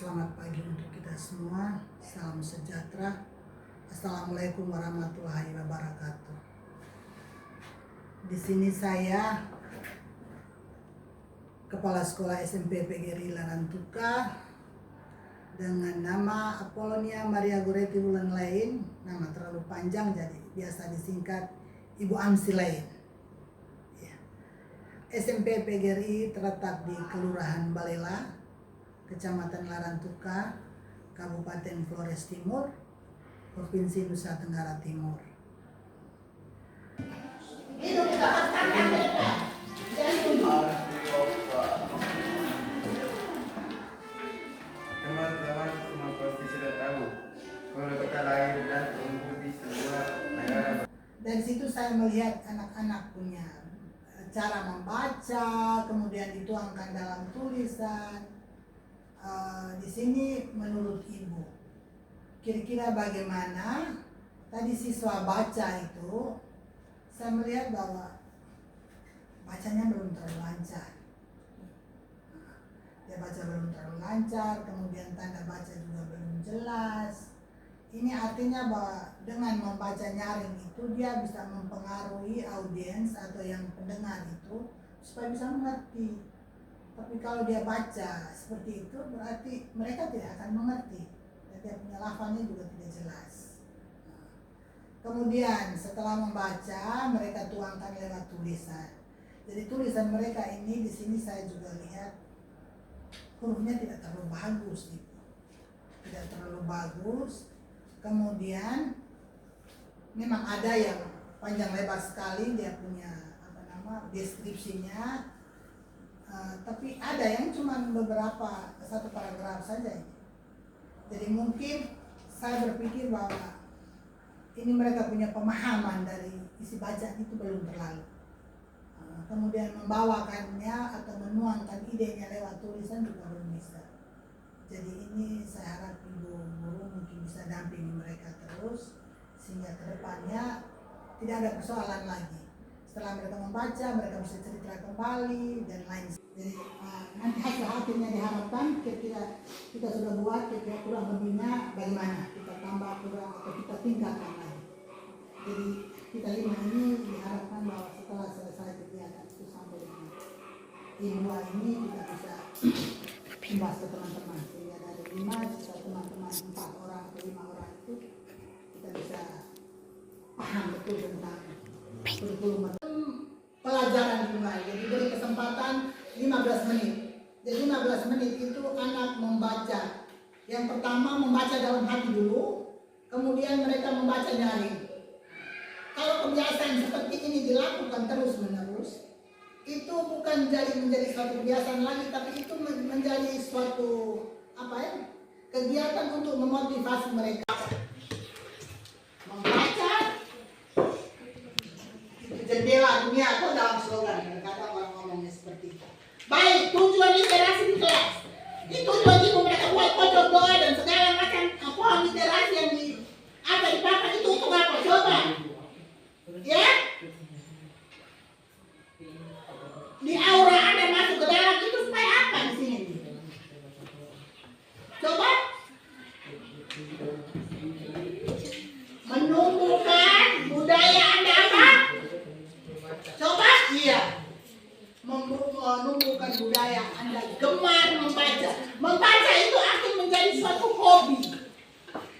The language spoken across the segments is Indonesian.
Selamat pagi untuk kita semua. Salam sejahtera. Assalamualaikum warahmatullahi wabarakatuh. Di sini saya, Kepala Sekolah SMP PGRI Larantuka, dengan nama Apolonia Maria Goretti Wulan Lain. Nama terlalu panjang jadi biasa disingkat Ibu Amsi Lain. SMP PGRI terletak di Kelurahan Balela, Kecamatan Larantuka, Kabupaten Flores Timur, Provinsi Nusa Tenggara Timur. Teman-teman semua pasti sudah tahu kalau kita lahir dan tumbuh di sebuah negara. Dari situ saya melihat anak-anak punya cara membaca, kemudian dituangkan dalam tulisan. Di sini menurut Ibu, kira-kira bagaimana tadi siswa baca itu? Saya melihat bahwa bacanya belum terlalu lancar. Dia baca belum terlalu lancar, kemudian tanda baca juga belum jelas. Ini artinya bahwa dengan membaca nyaring itu dia bisa mempengaruhi audiens atau yang pendengar itu supaya bisa mengerti. Tapi kalau dia baca seperti itu berarti mereka tidak akan mengerti. Dan dia punya lafalnya juga tidak jelas. Kemudian setelah membaca mereka tuangkan lewat tulisan. Jadi tulisan mereka ini di sini saya juga lihat hurufnya tidak terlalu bagus gitu. Tidak terlalu bagus. Kemudian memang ada yang panjang lebar sekali dia punya deskripsinya. Tapi ada yang cuma beberapa satu paragraf saja. Jadi mungkin saya berpikir bahwa ini mereka punya pemahaman dari isi bacaan itu belum terlalu. Kemudian membawakannya atau menuangkan idenya lewat tulisan juga belum bisa. Jadi ini saya harap ibu guru mungkin bisa dampingi mereka terus sehingga kedepannya tidak ada persoalan lagi. Setelah mereka membaca, mereka bisa cerita kembali dan lain. Jadi nanti hasil akhirnya diharapkan kira-kira kita sudah buat kira-kira kurang lebihnya bagaimana kita tambah kurang atau kita tingkatkan lagi. Jadi kita 5 ini diharapkan bahwa setelah selesai kegiatan itu sampai dengan minggu ini kita bisa membahas ke teman-teman. Sehingga dari 5 bisa teman-teman 4 orang atau 5 orang itu kita bisa paham betul tentang kurikulum pelajaran dimulai. Jadi beri kesempatan 15 menit. Jadi 15 menit itu anak membaca. Yang pertama membaca dalam hati dulu, kemudian mereka membaca nyaring. Kalau kebiasaan seperti ini dilakukan terus-menerus, itu bukan menjadi suatu kebiasaan lagi, tapi itu menjadi suatu kegiatan untuk memotivasi mereka. Membaca jendela dunia atau dalam slogan kata orang ngomongnya seperti itu. Baik, tujuan literasi di kelas. Itu tujuan ibu mereka buat pojok doa dan segala macam pohon literasi yang dipakai itu untuk apa? Coba, ya? Di aura Anda masuk ke dalam itu supaya apa di sini? Coba, menumbuhkan budaya Anda apa? Coba, iya. Menumbuhkan budaya Anda gemar membaca. Membaca itu akan menjadi suatu hobi.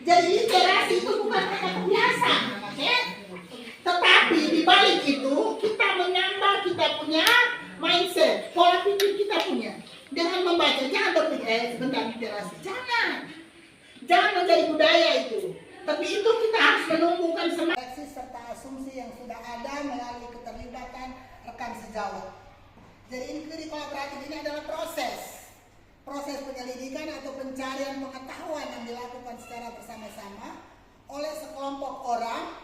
Jadi literasi itu bukan kata biasa, ya? Tetapi di balik itu kita menambah kita punya mindset, pola pikir kita punya. Dengan membaca, jangan berpikir sebentar literasi, jangan menjadi budaya itu. Tapi itu kita harus menumbuhkan semangat serta asumsi yang sudah ada melalui keterlibatan rekan sejawat. Jadi inquiry kolaboratif ini adalah proses penyelidikan atau pencarian pengetahuan yang dilakukan secara bersama-sama oleh sekelompok orang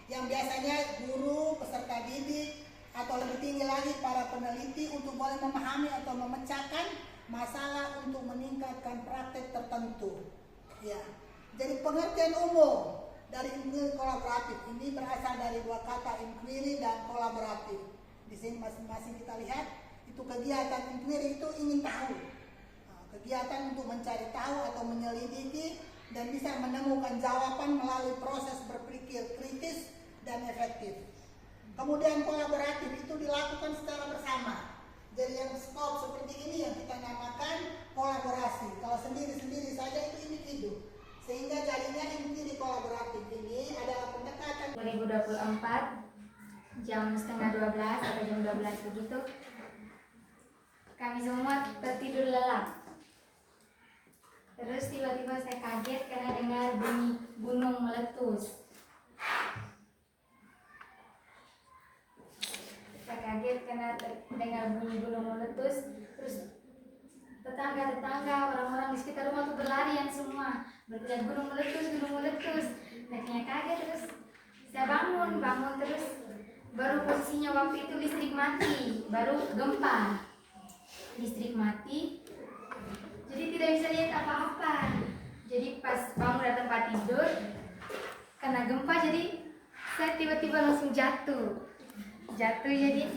yang biasanya guru, peserta didik, atau lebih tinggi lagi para peneliti untuk boleh memahami atau memecahkan masalah untuk meningkatkan praktek tertentu. Ya. Jadi pengertian umum dari inquiry kolaboratif ini berasal dari dua kata inquiry dan kolaboratif. Di sini masing-masing kita lihat itu kegiatan inquiry itu ingin tahu. kegiatan untuk mencari tahu atau menyelidiki dan bisa menemukan jawaban melalui proses berpikir kritis dan efektif. Kemudian kolaboratif itu dilakukan secara bersama. Jadi yang skop seperti ini yang kita namakan kolaborasi. Kalau sendiri-sendiri saja itu individu. Sehingga jadinya inti kolaboratif ini adalah pendekatan 2024 jam setengah 12 atau jam 12 begitu. Kami semua tertidur lelap. Terus tiba-tiba saya kaget karena dengar bunyi gunung meletus. Saya kaget karena dengar bunyi gunung meletus. Terus tetangga-tetangga, orang-orang di sekitar rumah tuh berlarian semua, berteriak gunung meletus, gunung meletus. Akhirnya kaget, terus saya bangun terus baru posisinya waktu itu listrik mati, baru gempa. Listrik mati, jadi tidak bisa lihat apa-apa. Jadi pas bangun dari tempat tidur karena gempa, jadi saya tiba-tiba langsung jatuh. Jadi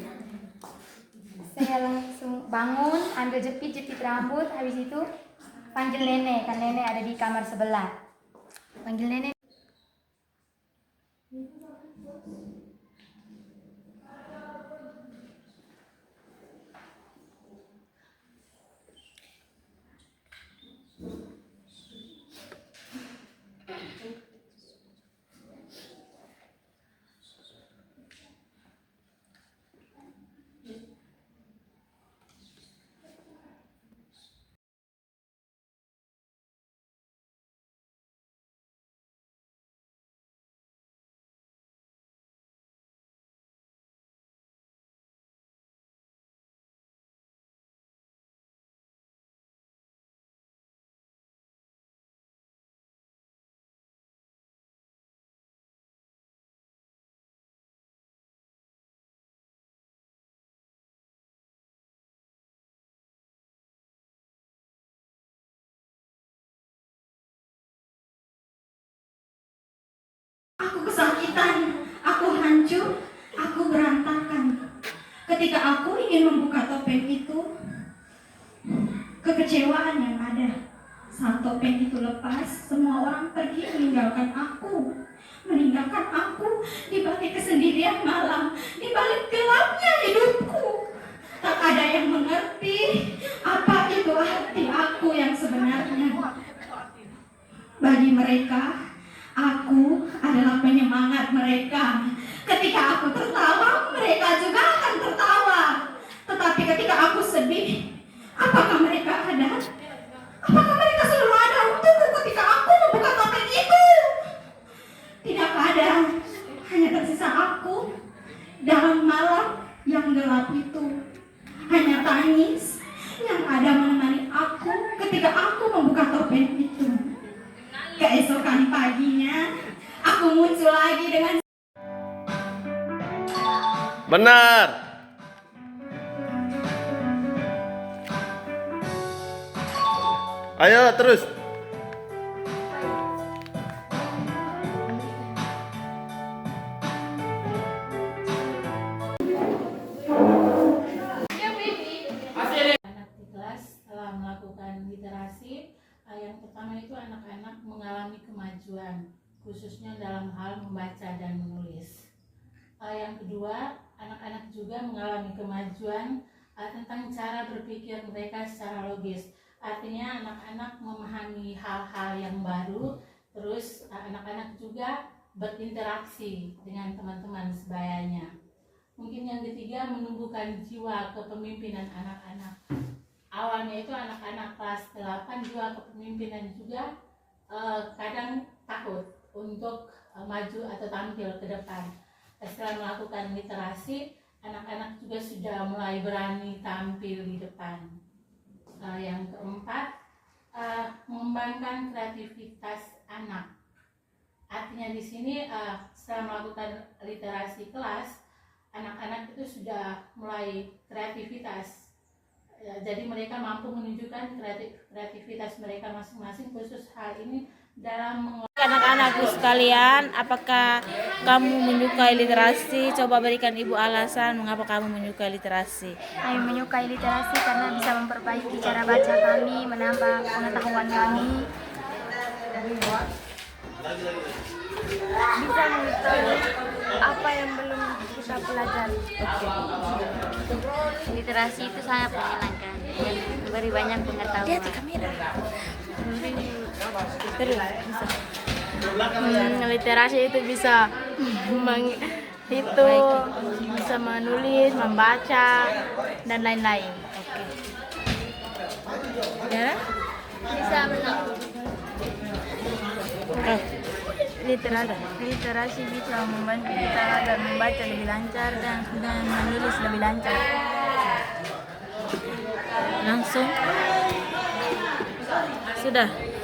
saya langsung bangun, ambil jepit rambut, habis itu panggil nenek, kan nenek ada di kamar sebelah. Panggil nenek. Aku kesakitan, aku hancur, aku berantakan. Ketika aku ingin membuka topeng itu, kekecewaan yang ada. Saat topeng itu lepas, semua orang pergi meninggalkan aku. Meninggalkan aku di balik kesendirian malam, di balik gelapnya hidupku. Tak ada yang mengerti apa itu arti aku yang sebenarnya. Bagi mereka, aku adalah penyemangat mereka. Ketika aku tertawa, mereka juga akan tertawa. Tetapi ketika aku sedih, apakah mereka ada? Apakah mereka selalu ada untukku ketika aku membuka topeng itu? Tidak ada. Hanya tersisa aku dalam malam yang gelap itu. Hanya tangis yang ada menemani aku ketika aku membuka topeng itu. Keesokan paginya, aku muncul lagi dengan benar. Ayo terus. Anak di kelas telah melakukan literasi. Yang pertama itu anak-anak mengalami kemajuan, khususnya dalam hal membaca dan menulis. Yang kedua, anak-anak juga mengalami kemajuan tentang cara berpikir mereka secara logis. Artinya anak-anak memahami hal-hal yang baru, terus anak-anak juga berinteraksi dengan teman-teman sebayanya. Mungkin yang ketiga, menumbuhkan jiwa kepemimpinan anak-anak. Awalnya itu anak-anak kelas 8 jiwa kepemimpinan juga kadang takut untuk maju atau tampil ke depan. Setelah melakukan literasi, anak-anak juga sudah mulai berani tampil di depan. Yang keempat, mengembangkan kreativitas anak. Artinya di sini setelah melakukan literasi kelas, anak-anak itu sudah mulai kreativitas. Jadi mereka mampu menunjukkan kreativitas mereka masing-masing, khusus hal ini dalam Anak-anakku sekalian, apakah kamu menyukai literasi? Coba berikan ibu alasan mengapa kamu menyukai literasi. Kami menyukai literasi karena bisa memperbaiki cara baca kami, menambah pengetahuan kami, bisa mengetahui apa yang belum kita pelajari. Literasi itu sangat menyenangkan dan memberi banyak pengetahuan. Lihat di kamera. Terus bisa. Literasi itu bisa menghitung, bisa menulis, membaca, dan lain-lain. Ya? Bisa literasi bisa membantu kita agar membaca lebih lancar dan menulis lebih lancar. Langsung. Sudah.